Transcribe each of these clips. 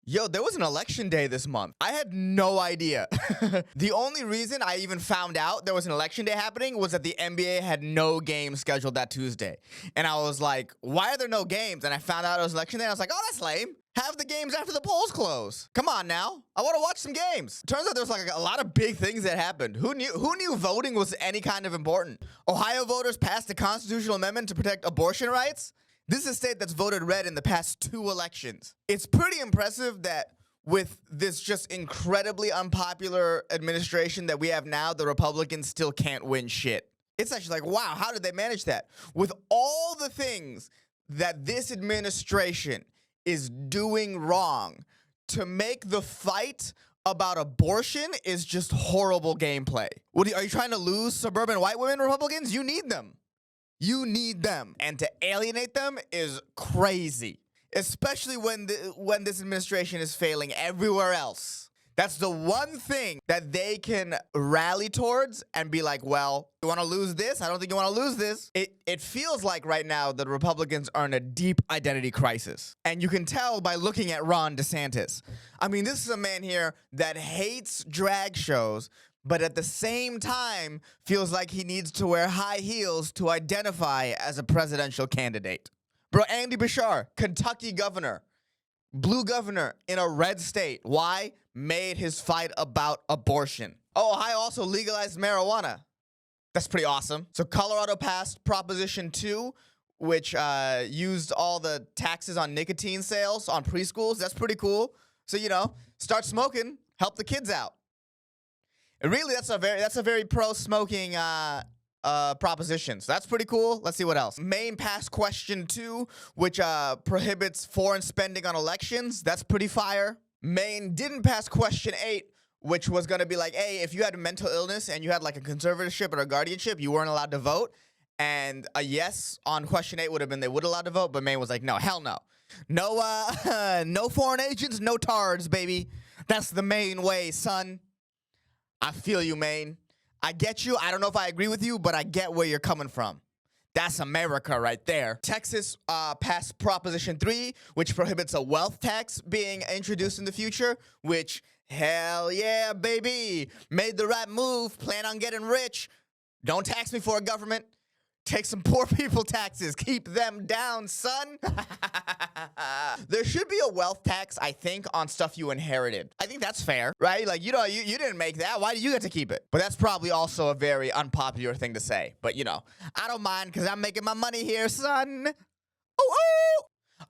Yo, there was an election day this month. I had no idea. The only reason I even found out there was an election day happening was that the NBA had no games scheduled that Tuesday. And I was like, why are there no games? And I found out it was election day. And I was like, oh, that's lame. Have the games after the polls close. Come on now. I want to watch some games. Turns out there's like a lot of big things that happened. Who knew voting was any kind of important? Ohio voters passed a constitutional amendment to protect abortion rights. This is a state that's voted red in the past 2 elections. It's pretty impressive that with this just incredibly unpopular administration that we have now, the Republicans still can't win shit. It's actually like, wow, how did they manage that? With all the things that this administration is doing wrong, to make the fight about abortion is just horrible gameplay. Are you trying to lose suburban white women Republicans? You need them. You need them. And to alienate them is crazy, especially when this administration is failing everywhere else. That's the one thing that they can rally towards and be like, well, you want to lose this? I don't think you want to lose this. It feels like right now the Republicans are in a deep identity crisis. And you can tell by looking at Ron DeSantis. I mean, this is a man here that hates drag shows, but at the same time feels like he needs to wear high heels to identify as a presidential candidate. Bro, Andy Bashar, Kentucky governor, blue governor in a red state. Why? Made his fight about abortion. Oh, Ohio also legalized marijuana. That's pretty awesome. So Colorado passed Proposition 2, which used all the taxes on nicotine sales on preschools. That's pretty cool. So, start smoking, help the kids out. And really, that's a very pro-smoking proposition. So that's pretty cool. Let's see what else. Maine passed Question 2, which prohibits foreign spending on elections. That's pretty fire. Maine didn't pass Question 8, which was going to be like, hey, if you had a mental illness and you had like a conservatorship or a guardianship, you weren't allowed to vote. And a yes on Question 8 would have been they would allowed to vote, but Maine was like, no, hell no. No, no foreign agents, no tards, baby. That's the Maine way, son. I feel you, Maine. I get you. I don't know if I agree with you, but I get where you're coming from. That's America right there. Texas passed Proposition 3, which prohibits a wealth tax being introduced in the future, which, hell yeah, baby. Made the right move. Plan on getting rich. Don't tax me for a government. Take some poor people taxes. Keep them down, son. There should be a wealth tax, I think, on stuff you inherited. I think that's fair, right? Like, you didn't make that. Why do you get to keep it? But that's probably also a very unpopular thing to say. But, I don't mind because I'm making my money here, son.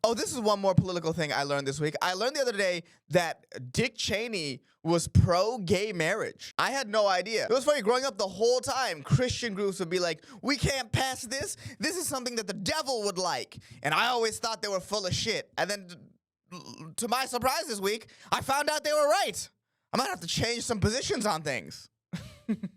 Oh, this is one more political thing I learned this week. I learned the other day that Dick Cheney was pro-gay marriage. I had no idea. It was funny, growing up the whole time, Christian groups would be like, we can't pass this. This is something that the devil would like. And I always thought they were full of shit. And then, to my surprise this week, I found out they were right. I might have to change some positions on things.